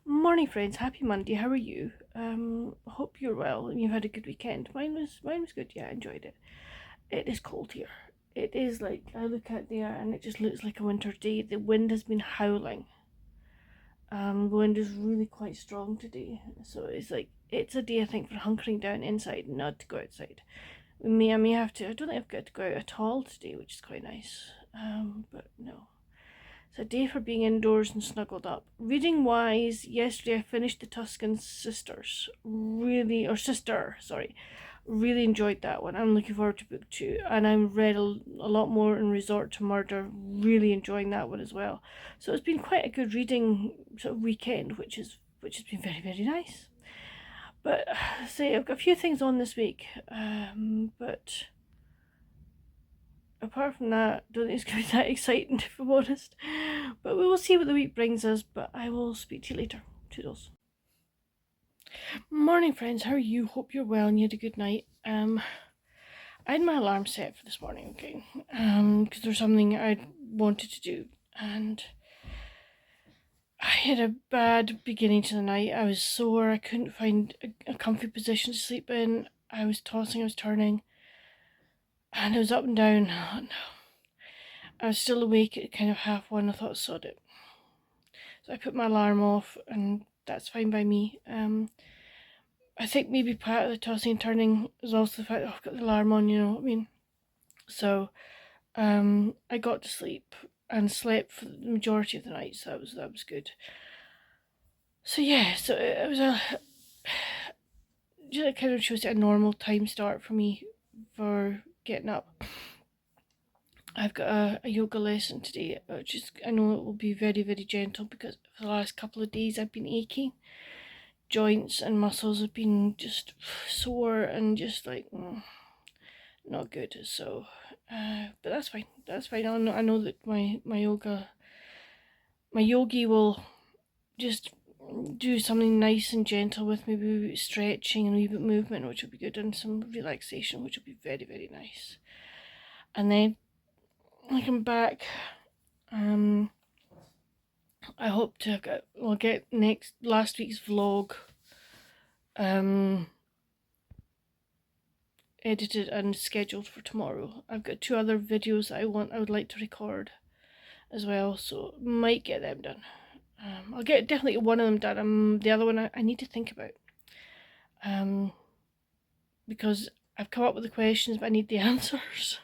Morning, friends. Happy Monday. How are you? Hope you're well and you've had a good weekend. Mine was good. Yeah, I enjoyed it. It is cold here. It is like I look out there and it just looks like a winter day. The wind has been howling. The wind is really quite strong today, so it's a day I think for hunkering down inside, not to go outside. I may have to. I don't think I've got to go out at all today, which is quite nice. But no. It's a day for being indoors and snuggled up. Reading wise, yesterday I finished the Tuscan Sisters. Really enjoyed that one. I'm looking forward to book 2. And I've read a lot more in Resort to Murder. Really enjoying that one as well. So it's been quite a good reading sort of weekend, which has been very, very nice. But say I've got a few things on this week. But apart from that, I don't think it's going to be that exciting, if I'm honest. But we will see what the week brings us, but I will speak to you later. Toodles. Morning, friends. How are you? Hope you're well and you had a good night. I had my alarm set for this morning, okay? Because there's something I wanted to do, and I had a bad beginning to the night. I was sore. I couldn't find a comfy position to sleep in. I was tossing, I was turning, and it was up and down. Oh, no. I was still awake at kind of 1:30. I thought, sod it. So I put my alarm off, and that's fine by me. I think maybe part of the tossing and turning is also the fact that I've got the alarm on, you know what I mean? So I got to sleep and slept for the majority of the night, so that was good. So yeah, so it was just kind of shows a normal time start for me for getting up. I've got a yoga lesson today, which is, I know it will be very, very gentle because for the last couple of days I've been aching. Joints and muscles have been just sore and just like not good. So, but that's fine. That's fine. I know that my yogi will just do something nice and gentle with me, maybe stretching and a wee bit movement, which will be good, and some relaxation, which will be very, very nice. And then I come back. I hope to get last week's vlog edited and scheduled for tomorrow. I've got 2 other videos I would like to record as well, so might get them done. I'll definitely get one of them done. The other one I need to think about. Because I've come up with the questions, but I need the answers.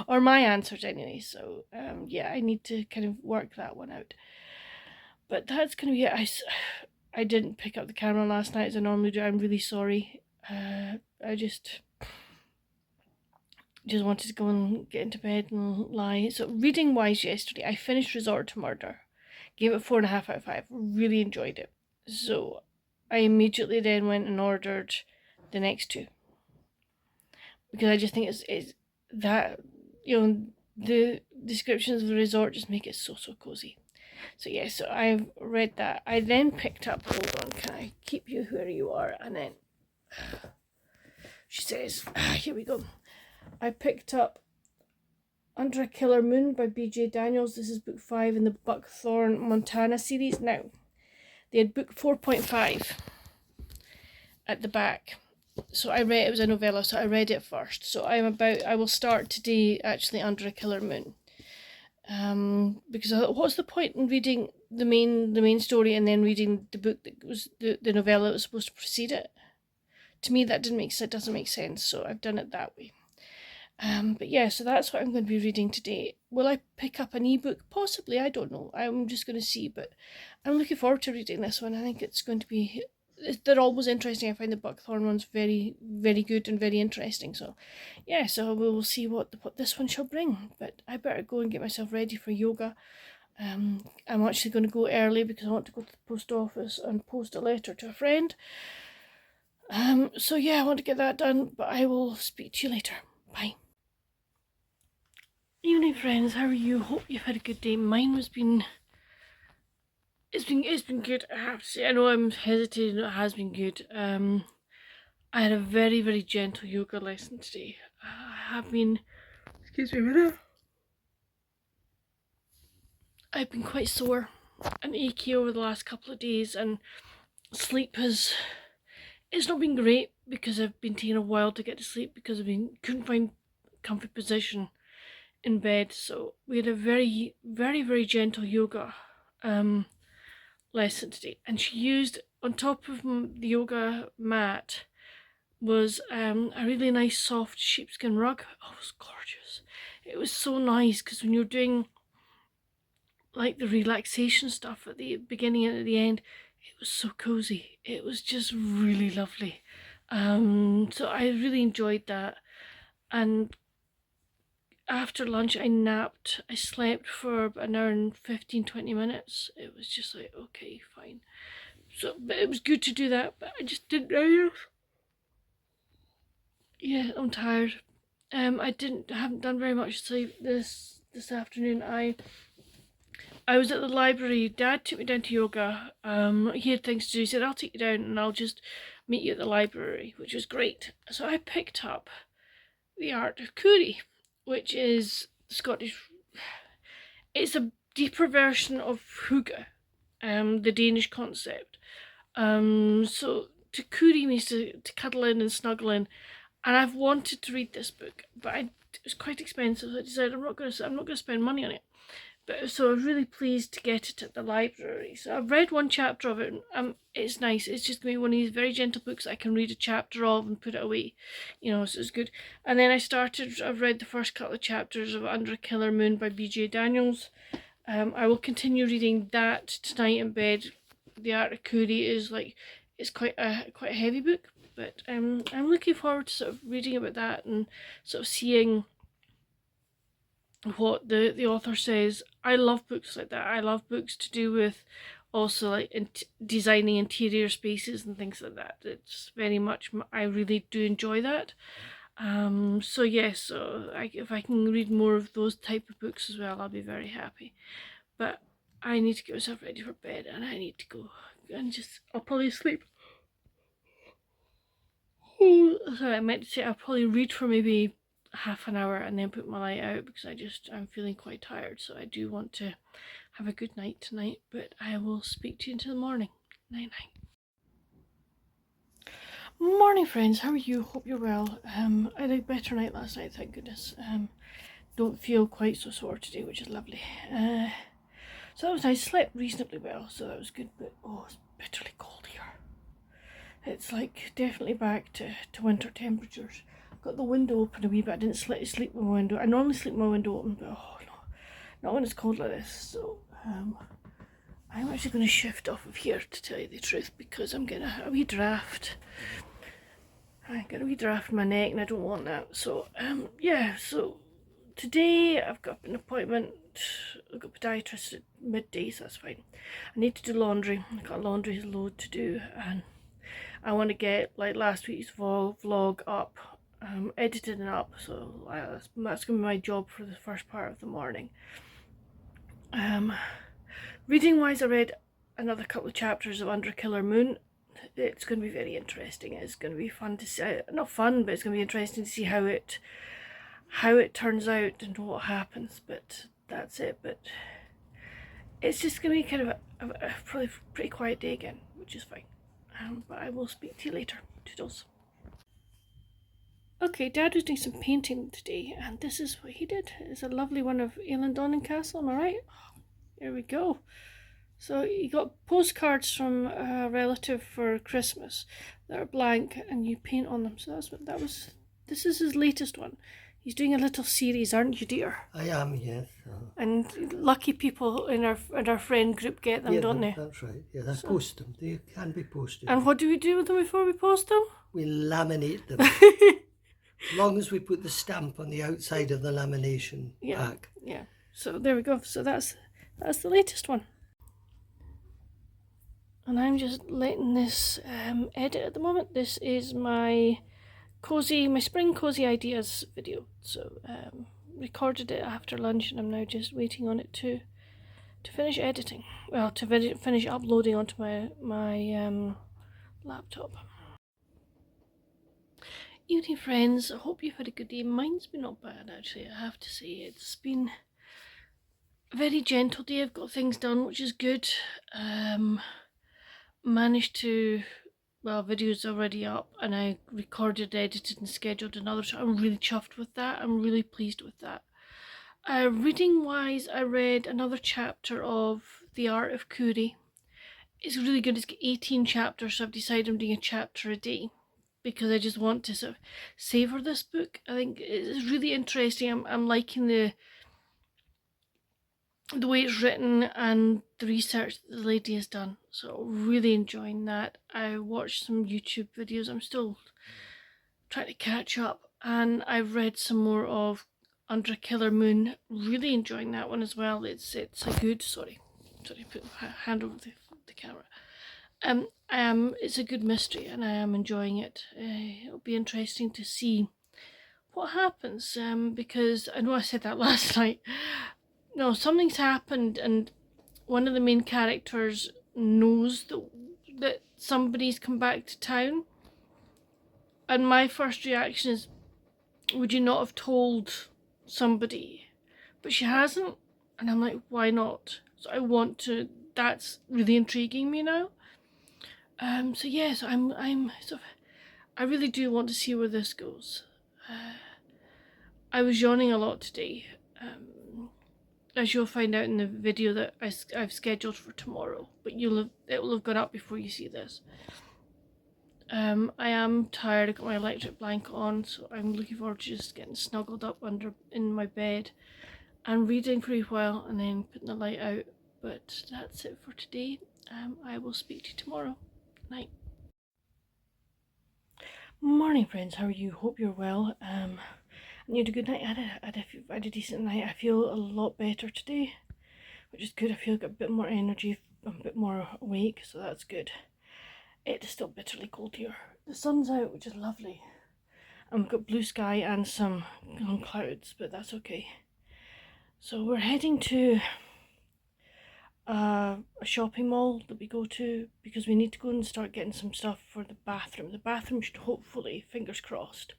Or my answers anyway, so yeah, I need to kind of work that one out. But that's going to be it. I didn't pick up the camera last night as I normally do. I'm really sorry. I just wanted to go and get into bed and lie. So reading wise yesterday, I finished Resort to Murder. Gave it 4.5 out of 5. Really enjoyed it. So I immediately then went and ordered the next 2. Because I just think it's that, you know, the descriptions of the resort just make it so cozy. So yeah, so I've read that. I then picked up, hold on, can I keep you where you are? And then she says, here we go. I picked up Under a Killer Moon by B.J. Daniels. This is book 5 in the Buckthorn Montana series. Now, they had book 4.5 at the back. So I read, it was a novella, so I read it first. So I will start today actually Under a Killer Moon. Because I thought, what's the point in reading the main story and then reading the book that was the novella that was supposed to precede it? To me, that doesn't make sense. So I've done it that way. But yeah, so that's what I'm going to be reading today. Will I pick up an ebook? Possibly, I don't know. I'm just going to see, but I'm looking forward to reading this one. I think it's going to be, they're always interesting. I find the Buckthorn ones very, very good and very interesting. So yeah, so we will see what this one shall bring. But I better go and get myself ready for yoga. I'm actually going to go early because I want to go to the post office and post a letter to a friend. So yeah, I want to get that done, but I will speak to you later. Bye. Evening, friends. How are you? Hope you've had a good day. Mine has been. It's been good. I have to say. I know I'm hesitating. It has been good. I had a very, very gentle yoga lesson today. I have been. Excuse me a minute. I've been quite sore. and achy over the last couple of days, and sleep it's not been great because I've been taking a while to get to sleep because couldn't find comfy position in bed. So we had a very, very, very gentle yoga lesson today, and she used, on top of the yoga mat, was a really nice soft sheepskin rug. Oh, it was gorgeous. It was so nice because when you're doing like the relaxation stuff at the beginning and at the end, it was so cozy. It was just really lovely. So I really enjoyed that. And after lunch I napped. I slept for about an hour and 15-20 minutes. It was just like, okay, fine. So, but it was good to do that, but I just didn't know. Yeah, I'm tired. I haven't done very much sleep this afternoon. I was at the library. Dad took me down to yoga. He had things to do. He said, I'll take you down and I'll just meet you at the library, which was great. So I picked up The Art of Coorie, which is Scottish. It's a deeper version of hygge, the Danish concept. So to coorie means to cuddle in and snuggle in, and I've wanted to read this book, but it was quite expensive. So I decided I'm not going to spend money on it. But so I was really pleased to get it at the library. So I've read one chapter of it, and it's nice. It's just going to be one of these very gentle books I can read a chapter of and put it away, so it's good. And then I've read the first couple of chapters of Under a Killer Moon by B.J. Daniels. I will continue reading that tonight in bed. The Art of Coorie is it's quite a heavy book, but I'm looking forward to sort of reading about that and sort of seeing what the author says. I love books like that. I love books to do with also like designing interior spaces and things like that. It's very much, I really do enjoy that. So yes, if I can read more of those type of books as well, I'll be very happy. But I need to get myself ready for bed, and I need to go and I'll probably sleep. Oh, sorry, I meant to say I'll probably read for maybe half an hour and then put my light out because I'm feeling quite tired, so I do want to have a good night tonight. But I will speak to you until the morning. Night night. Morning friends, how are you? Hope you're well. I had a better night last night, thank goodness. Don't feel quite so sore today, which is lovely. So that was nice. Slept reasonably well, so that was good, but oh, it's bitterly cold here. It's like definitely back to winter temperatures. I've got the window open a wee bit. I didn't sleep with my window. I normally sleep with my window open, but oh no, not when it's cold like this. So I'm actually going to shift off of here, to tell you the truth, because I'm getting a wee draft. I got a wee draft in my neck and I don't want that. So yeah, so today I've got an appointment. I've got a podiatrist at midday, so that's fine. I need to do laundry. I've got a laundry load to do, and I want to get like last week's vlog up, edited and up, so that's going to be my job for the first part of the morning. Reading wise, I read another couple of chapters of Under a Killer Moon. It's going to be very interesting. It's going to be fun to see, not fun, but it's going to be interesting to see how it turns out and what happens. But that's it. But it's just going to be kind of a probably pretty quiet day again, which is fine. But I will speak to you later. Toodles. Okay, Dad was doing some painting today, and this is what he did. It's a lovely one of Eilean Donnan Castle, am I right? Oh, here we go. So he got postcards from a relative for Christmas that are blank, and you paint on them. So this is his latest one. He's doing a little series, aren't you, dear? I am, yes. And lucky people in our friend group get them, don't they? That's right. Yeah, they post them. They can be posted. And what do we do with them before we post them? We laminate them. As long as we put the stamp on the outside of the lamination pack. Yeah. So there we go. So that's the latest one. And I'm just letting this edit at the moment. This is my spring cozy ideas video. So recorded it after lunch, and I'm now just waiting on it to finish editing. Well, to finish uploading onto my laptop. Evening friends, I hope you've had a good day. Mine's been not bad actually, I have to say. It's been very gentle day. I've got things done, which is good. Managed to, well, video's already up, and I recorded, edited and scheduled another, so I'm really chuffed with that. I'm really pleased with that. Reading wise, I read another chapter of The Art of Coorie. It's really good. It's got 18 chapters, so I've decided I'm doing a chapter a day because I just want to sort of savour this book. I think it's really interesting. I'm liking the way it's written and the research that the lady has done, so really enjoying that. I watched some YouTube videos. I'm still trying to catch up, and I've read some more of Under a Killer Moon. Really enjoying that one as well. It's a good, sorry put my hand over the camera. It's a good mystery, and I am enjoying it. It'll be interesting to see what happens, because I know I said that last night. No, something's happened, and one of the main characters knows that somebody's come back to town. And my first reaction is, would you not have told somebody? But she hasn't, and I'm like, why not? So I want to. That's really intriguing me now. So yes, I'm sort of. I really do want to see where this goes. I was yawning a lot today. As you'll find out in the video that I've scheduled for tomorrow, but it will have gone up before you see this. I am tired. I got my electric blanket on, so I'm looking forward to just getting snuggled up in my bed and reading for a while, and then putting the light out. But that's it for today. I will speak to you tomorrow. Night. Morning, friends. How are you? Hope you're well. And you had a good night. I had a decent night. I feel a lot better today, which is good. I feel I've got a bit more energy. I'm a bit more awake, so that's good. It is still bitterly cold here. The sun's out, which is lovely. And we've got blue sky and some clouds, but that's okay. So we're heading to a shopping mall that we go to because we need to go and start getting some stuff for the bathroom. The bathroom should hopefully, fingers crossed,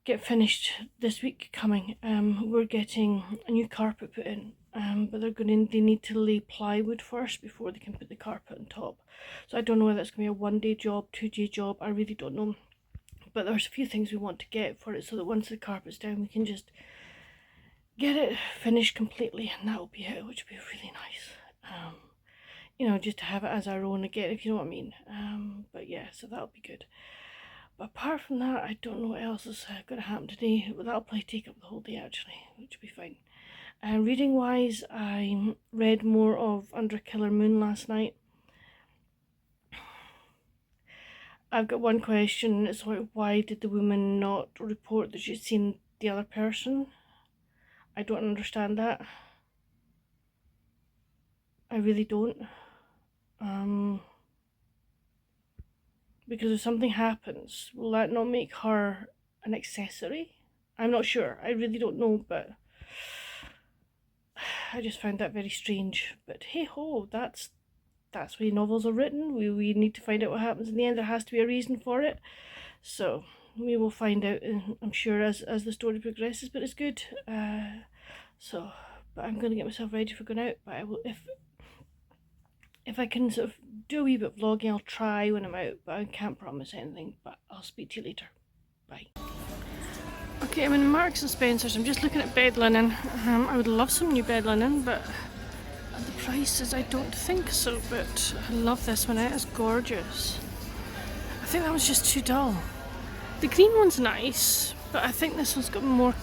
get finished this week coming. We're getting a new carpet put in, but they need to lay plywood first before they can put the carpet on top. So I don't know whether it's going to be a 1-day job, 2-day job. I really don't know. But there's a few things we want to get for it so that once the carpet's down, we can just get it finished completely, and that will be it, which will be really nice. You know, just to have it as our own again, if you know what I mean. But yeah, so that'll be good. But apart from that, I don't know what else is going to happen today. But that'll probably take up the whole day actually, which will be fine. Reading wise, I read more of Under a Killer Moon last night. I've got one question. It's like, why did the woman not report that she'd seen the other person? I don't understand that. I really don't. Because if something happens, will that not make her an accessory? I'm not sure. I really don't know, but I just found that very strange. But hey ho, that's the way novels are written. We need to find out what happens in the end. There has to be a reason for it. So we will find out, I'm sure, as the story progresses, but it's good. But I'm going to get myself ready for going out. But I will, if I can sort of do a wee bit of vlogging, I'll try when I'm out, but I can't promise anything. But I'll speak to you later. Bye. Okay, I'm in Marks and Spencer's. I'm just looking at bed linen. I would love some new bed linen, but at the prices, I don't think so. But I love this one. It is gorgeous. I think that was just too dull. The green one's nice, but I think this one's got more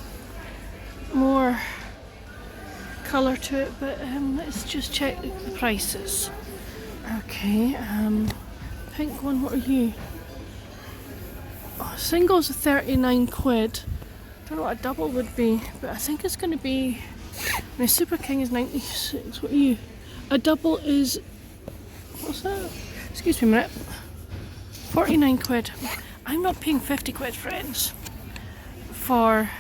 colour to it. But let's just check the prices. Okay, pink one, what are you? Oh, single's 39 quid. Don't know what a double would be, but I think it's going to be... My Super King is 96, what are you? A double is... What's that? Excuse me a minute. 49 quid. I'm not paying 50 quid, friends, for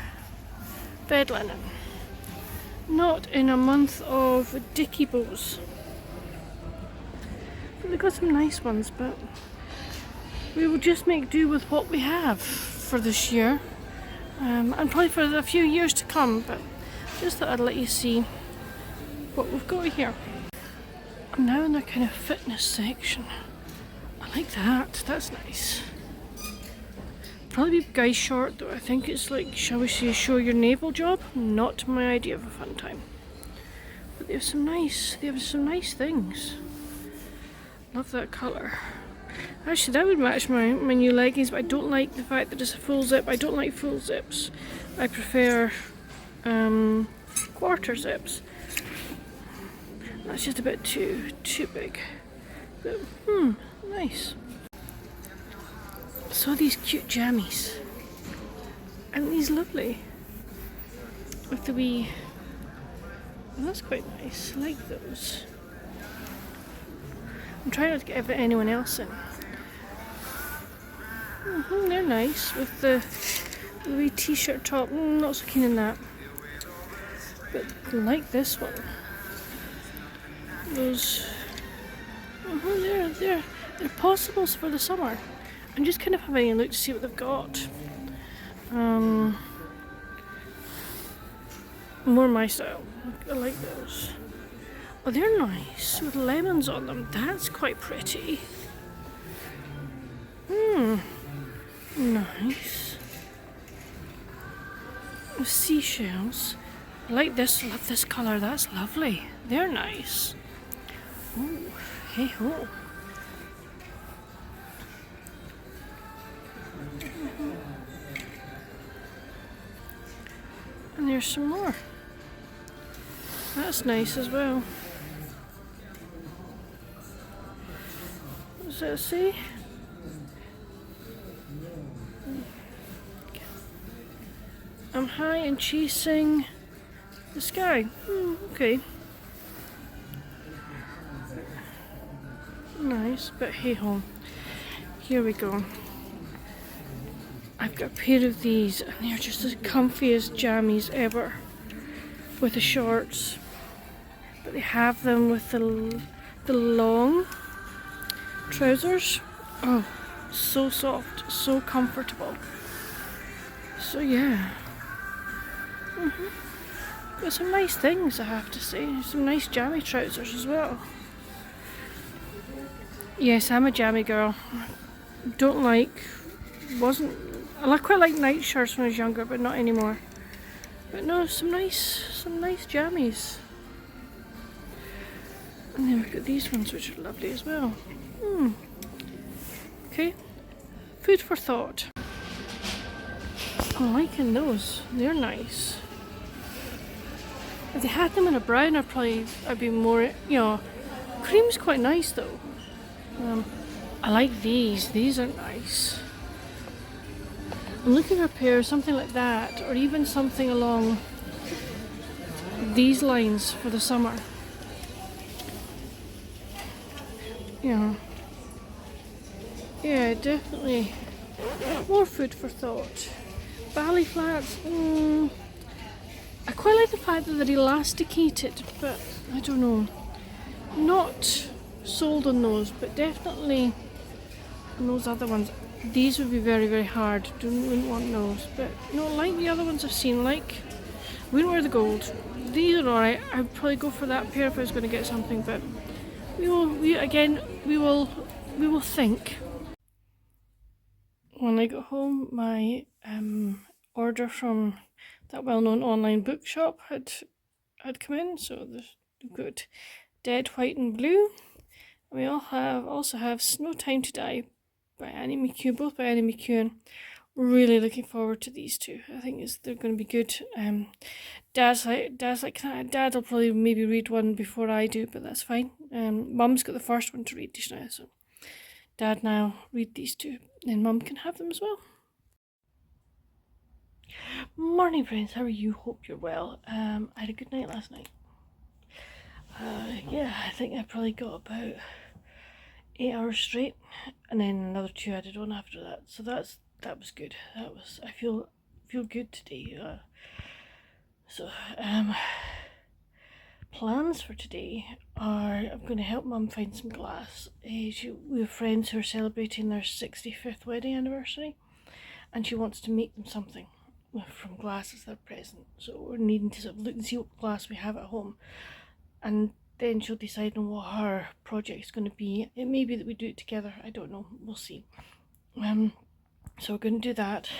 bed linen. Not in a month of dicky bows. They've got some nice ones, but we will just make do with what we have for this year, and probably for a few years to come. But just thought I'd let you see what we've got here. I'm now in their kind of fitness section. I like that, that's nice. Probably be guy short though. I think it's like, shall we say, show your navel job? Not my idea of a fun time. But they have some nice things. Love that colour. Actually, that would match my new leggings, but I don't like the fact that it's a full zip. I don't like full zips. I prefer quarter zips. That's just a bit too big. But, nice. Saw these cute jammies. Aren't these lovely? With the wee... Oh, that's quite nice. I like those. I'm trying not to get anyone else in. They're nice with the wee t-shirt top. Not so keen on that. But I like this one. Those. They're possibles for the summer. I'm just kind of having a look to see what they've got. More my style. I like those. Oh, they're nice with lemons on them. That's quite pretty. Nice. With seashells. I like this. I love this colour. That's lovely. They're nice. Ooh, hey ho. And there's some more. That's nice as well. What does that say? I'm high and chasing the sky. Okay. Nice, but hey ho. Here we go. I've got a pair of these and they're just the comfiest jammies ever with the shorts. But they have them with the long trousers. Oh, so soft, so comfortable. So yeah. Got some nice things, I have to say. Some nice jammy trousers as well. Yes, I'm a jammy girl. I quite like night shirts when I was younger, but not anymore. But no, some nice jammies. And then we've got these ones, which are lovely as well. Okay, food for thought. I'm liking those. They're nice. If they had them in a brown, I'd be more, cream's quite nice though. I like these. These are nice. I'm looking for a pair, something like that, or even something along these lines for the summer. Yeah, definitely. More food for thought. Ballet flats. I quite like the fact that they're elasticated, but I don't know. Not sold on those, but definitely on those other ones. These would be very, very hard. Wouldn't want those. But no, like the other ones I've seen, like, wouldn't wear the gold. These are alright. I'd probably go for that pair if I was going to get something, but we will think. When I got home, my order from that well-known online bookshop had come in. So we've got Dead, White and Blue. And we also have No Time to Die by Annie McEwen, both by Annie McEwen. Really looking forward to these two. I think they're going to be good. Dad's like, Dad will probably maybe read one before I do, but that's fine. Mum's got the first one to read just now, so Dad and I'll read these two, and Mum can have them as well. Morning friends, how are you? Hope you're well. I had a good night last night. I think I probably got about 8 hours straight, and then another 2 added on after that. So that was good. I feel good today. Plans for today are I'm going to help Mum find some glass. We have friends who are celebrating their 65th wedding anniversary, and she wants to make them something from glass as their present. So we're needing to sort of look and see what glass we have at home. and then she'll decide on what her project is going to be. It may be that we do it together, I don't know, we'll see. So we're going to do that,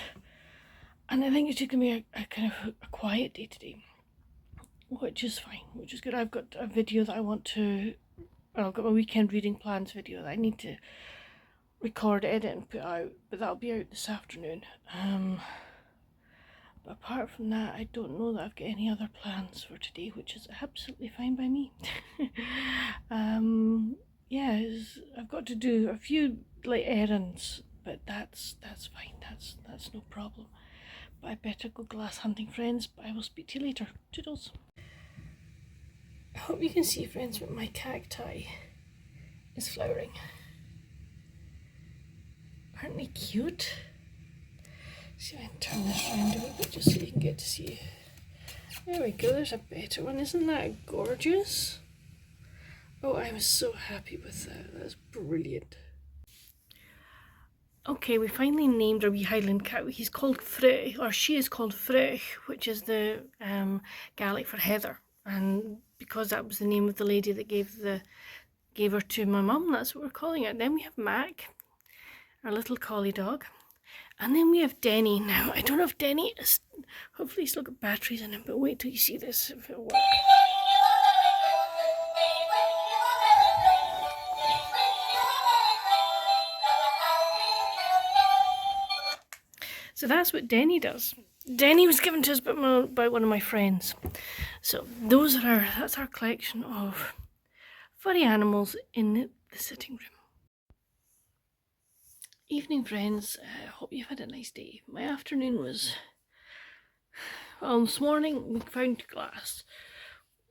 and I think it's just going to be a kind of a quiet day today, which is fine, which is good. I've got a video that I want to, well, I've got my weekend reading plans video that I need to record, edit and put out, but that'll be out this afternoon. But apart from that, I don't know that I've got any other plans for today, which is absolutely fine by me. Yeah, I've got to do a few like errands, but that's fine. That's no problem. But I better go glass hunting, friends. But I will speak to you later. Toodles. I hope you can see, friends, but my cacti is flowering. Aren't they cute? See if I can turn this around a wee bit just so you can get to see. There we go, there's a better one. Isn't that gorgeous? Oh, I was so happy with that. That's brilliant. Okay, we finally named our wee Highland cat. He's called Frey, or she is called Frey, which is the Gaelic for Heather. And because that was the name of the lady that gave her to my mum, that's what we're calling it. Then we have Mac, our little collie dog. And then we have Denny. Now, I don't know if Denny is, hopefully he's still got batteries in him, but wait till you see this, if it'll work. So that's what Denny does. Denny was given to us by one of my friends. So that's our collection of furry animals in the sitting room. Evening, friends. I hope you've had a nice day. My afternoon was, well, this morning we found glass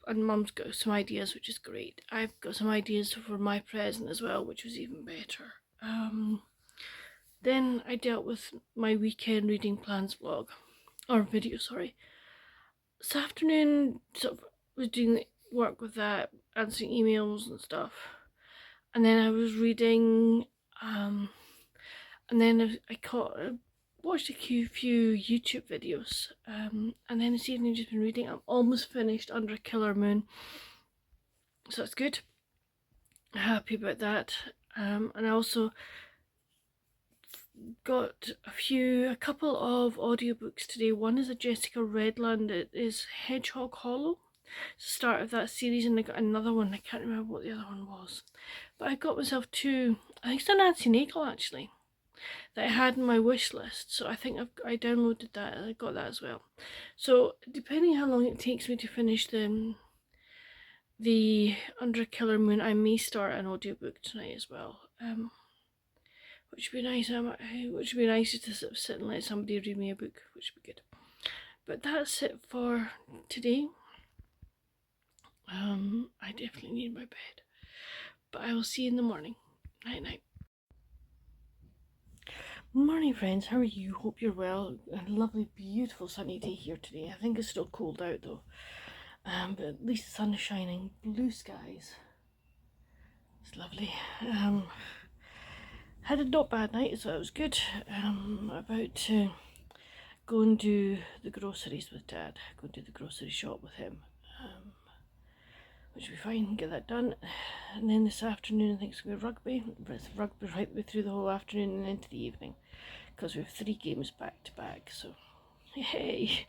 and Mum's got some ideas, which is great. I've got some ideas for my present as well, which was even better. Then I dealt with my weekend reading plans vlog, or video, sorry. This afternoon sort of was doing work with that, answering emails and stuff. And then I was reading, and then I watched a few YouTube videos, and then this evening I've just been reading. I'm almost finished Under a Killer Moon, so that's good. Happy about that. And I also got a couple of audiobooks today. One is a Jessica Redland. It is Hedgehog Hollow. It's the start of that series, and I got another one. I can't remember what the other one was, but I got myself two. I think it's a Nancy Nagel actually that I had in my wish list. So I think I downloaded that and I got that as well. So depending how long it takes me to finish the Under a Killer Moon, I may start an audiobook tonight as well. Which would be nice. Which would be nice to sort of sit and let somebody read me a book, which would be good. But that's it for today. I definitely need my bed, but I will see you in the morning. Night night. Morning, friends. How are you? Hope you're well. A lovely, beautiful sunny day here today. I think it's still cold out though, but at least the sun is shining. Blue skies. It's lovely. Had a not bad night, so it was good. About to go and do the groceries with Dad. Go to the grocery shop with him, which will be fine. Get that done. And then this afternoon I think it's going to be rugby. It's rugby right the way through the whole afternoon and into the evening, because we have 3 games back to back. So, yay!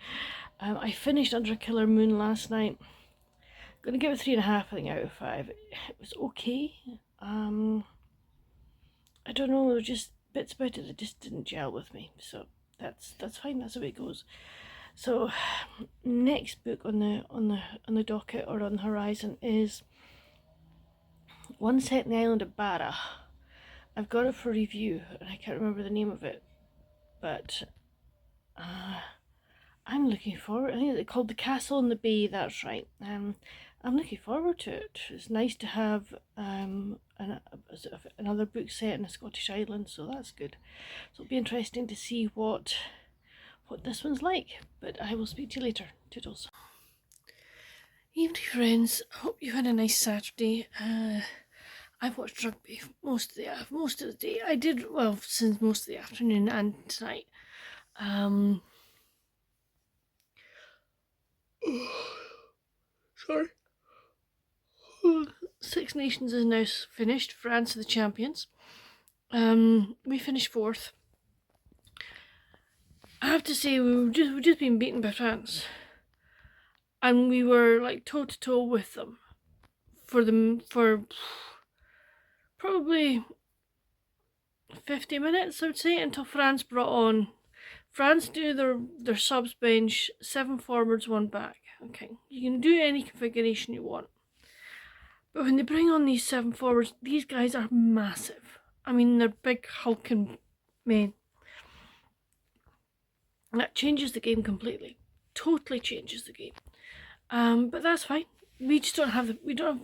I finished Under a Killer Moon last night. I'm going to give it 3.5, I think, out of 5. It was okay. I don't know, there were just bits about it that just didn't gel with me, so that's fine. That's the way it goes. So next book on the docket or on the horizon is one set in the island of Barra. I've got it for review and I can't remember the name of it, but I'm looking forward. I think it's called The Castle in the Bay. That's right. I'm looking forward to it. It's nice to have another book set in a Scottish island, so that's good. So it'll be interesting to see what this one's like. But I will speak to you later. Toodles. Evening, friends. Hope you had a nice Saturday. I've watched rugby most of the day. I did, well, since most of the afternoon and tonight. Sorry. Six Nations is now finished. France are the champions. We finished 4th. I have to say, we've just been beaten by France, and we were like toe to toe with them for probably 50 minutes, I would say, until France brought on. France do their subs bench, 7 forwards, 1 back. Okay, you can do any configuration you want, but when they bring on these 7 forwards, these guys are massive. I mean, they're big hulking men. That changes the game completely. Totally changes the game. But that's fine. We just don't have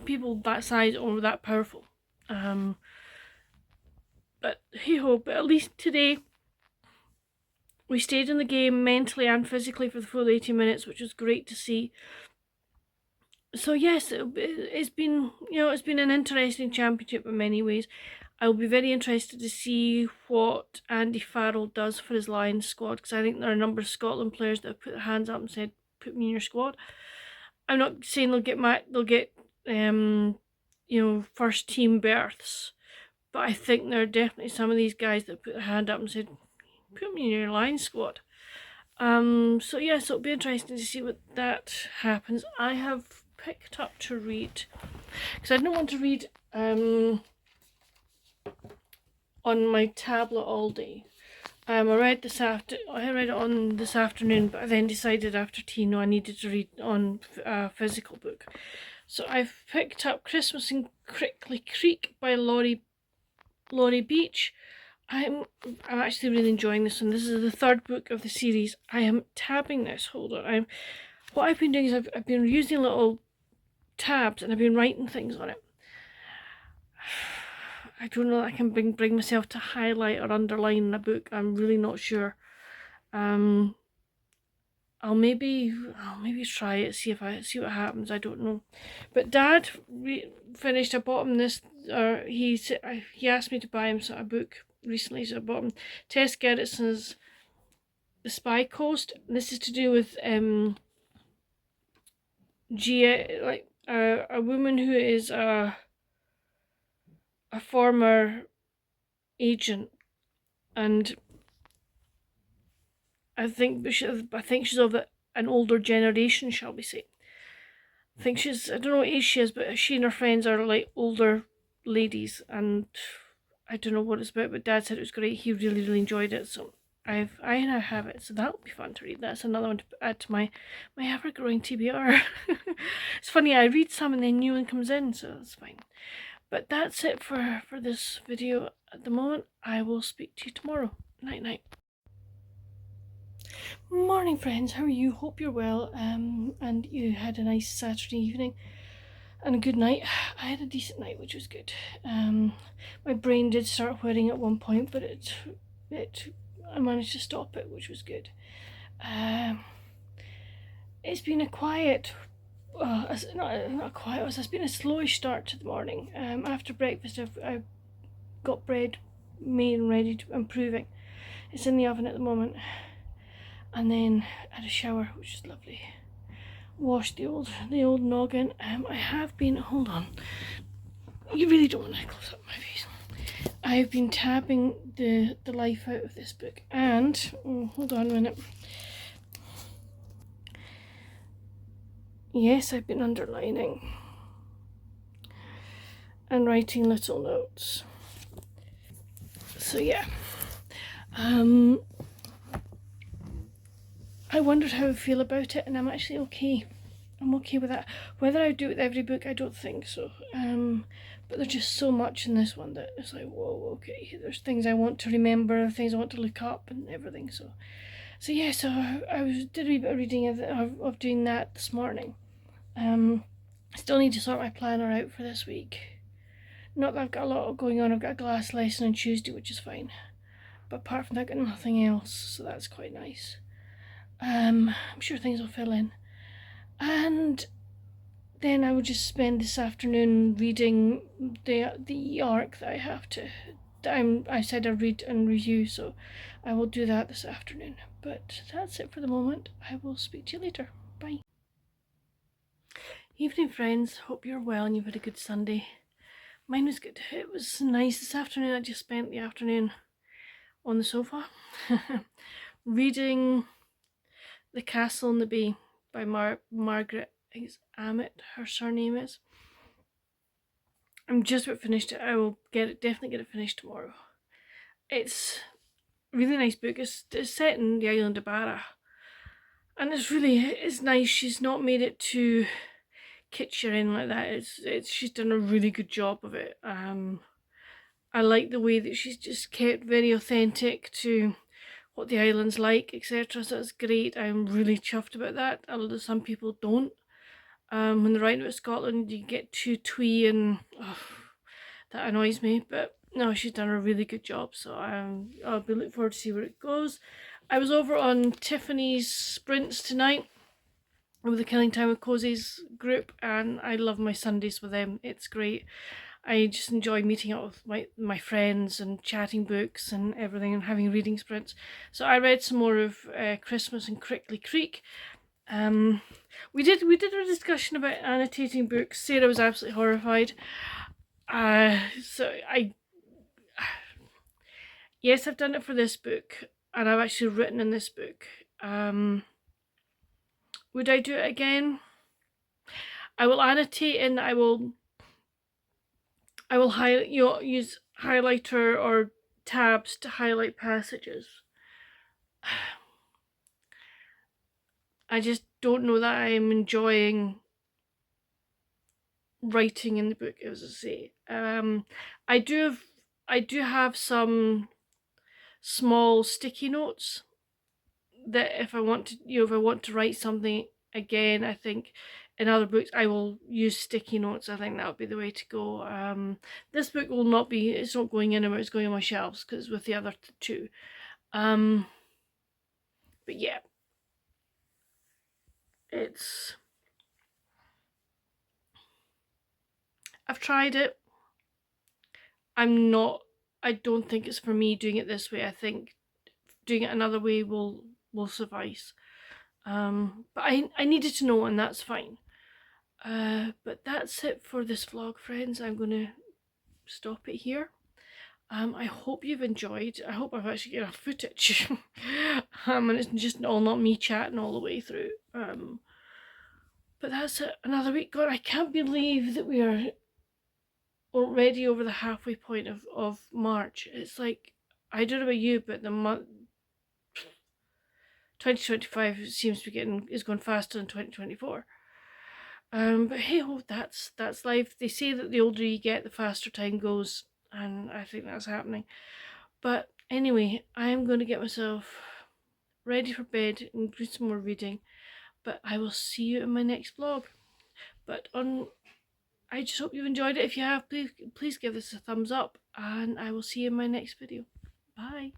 people that size or that powerful. But hey ho. But at least today we stayed in the game mentally and physically for the full 80 minutes, which was great to see. So yes, it's been an interesting championship in many ways. I'll be very interested to see what Andy Farrell does for his Lions squad, because I think there are a number of Scotland players that have put their hands up and said, "Put me in your squad." I'm not saying they'll get first team berths, but I think there are definitely some of these guys that put their hand up and said, "Put me in your Lions squad." So yes, it'll be interesting to see what that happens. I have picked up to read, because I didn't want to read on my tablet all day. I read it on this afternoon, but I then decided after tea, no, I needed to read on a physical book. So I've picked up Christmas in Crickley Creek by Laurie Beach. I'm actually really enjoying this one. This is the 3rd book of the series. I am tabbing this. Hold on. What I've been doing is I've been using little tabs and I've been writing things on it. I don't know that I can bring myself to highlight or underline a book. I'm really not sure. I'll maybe try it, see what happens. I don't know. But Dad finished. I bought him this. He asked me to buy him a book recently, so I bought him Tess Gerritsen's The Spy Coast. This is to do with a woman who is a former agent, and I think she's of an older generation, shall we say. I think I don't know what age she is, but she and her friends are like older ladies, and I don't know what it's about, but Dad said it was great. He really, really enjoyed it, so I now have it, so that'll be fun to read. That's another one to add to my ever-growing TBR. It's funny, I read some and then new one comes in, so it's fine. But that's it for this video at the moment. I will speak to you tomorrow. Night night. Morning friends, how are you? Hope you're well, and you had a nice Saturday evening and a good night. I had a decent night, which was good. My brain did start whirring at one point, but I managed to stop it, which was good. It's been a quiet, not a quiet one. It's been a slowish start to the morning. After breakfast, I've got bread made and ready to improving. It's in the oven at the moment, and then had a shower, which is lovely. Washed the old noggin. I have been. Hold on. You really don't want to close up my face. I've been tabbing the life out of this book, and hold on a minute. Yes, I've been underlining and writing little notes. So yeah, I wondered how I feel about it, and I'm actually okay. I'm okay with that. Whether I do it with every book, I don't think so. But there's just so much in this one that it's like, whoa, okay. There's things I want to remember, things I want to look up, and everything. So yeah. So I did a wee bit of reading of doing that this morning. I still need to sort my planner out for this week. Not that I've got a lot going on. I've got a glass lesson on Tuesday, which is fine. But apart from that, I've got nothing else, so that's quite nice. I'm sure things will fill in. And then I will just spend this afternoon reading the arc that I have to. I said I'd read and review, so I will do that this afternoon. But that's it for the moment. I will speak to you later. Bye. Evening, friends. Hope you're well and you've had a good Sunday. Mine was good. It was nice this afternoon. I just spent the afternoon on the sofa reading The Castle in the Bay by Margaret, I think it's Amit, her surname is. I'm just about finished it. I will definitely get it finished tomorrow. It's a really nice book. It's set in the island of Barra. And it's nice. She's not made it too kitsch or anything like that. She's done a really good job of it. I like the way that she's just kept very authentic to what the island's like, etc. So it's great. I'm really chuffed about that. Although some people don't. When they're writing about Scotland, you get too twee and that annoys me. But no, she's done a really good job. So I'll be looking forward to see where it goes. I was over on Tiffany's Sprints tonight with the Killing Time with Cosy's group, and I love my Sundays with them. It's great. I just enjoy meeting up with my friends and chatting books and everything and having reading sprints. So I read some more of Christmas and Crickley Creek. We did a discussion about annotating books. Sarah was absolutely horrified. Yes, I've done it for this book, and I've actually written in this book. Would I do it again? I will annotate and I will highlight, use highlighter or tabs to highlight passages. I just don't know that I'm enjoying writing in the book, as I say. I do have some small sticky notes that if I want to write something again, I think in other books I will use sticky notes. I think that would be the way to go. This book will not be, it's not going anywhere, it's going on my shelves because with the other two. But yeah, I've tried it. I don't think it's for me doing it this way. I think doing it another way will suffice. But I needed to know, and that's fine. But that's it for this vlog, friends. I'm going to stop it here. I hope you've enjoyed. I hope I've actually got enough footage. And it's just all not me chatting all the way through. But that's it. Another week gone. I can't believe that we are already over the halfway point of March. It's like, I don't know about you, but the month 2025 seems to be is going faster than 2024. But hey, that's life. They say that the older you get, the faster time goes, and I think that's happening. But anyway, I'm going to get myself ready for bed and do some more reading. But I will see you in my next vlog. But I just hope you've enjoyed it. If you have, please give this a thumbs up, and I will see you in my next video. Bye.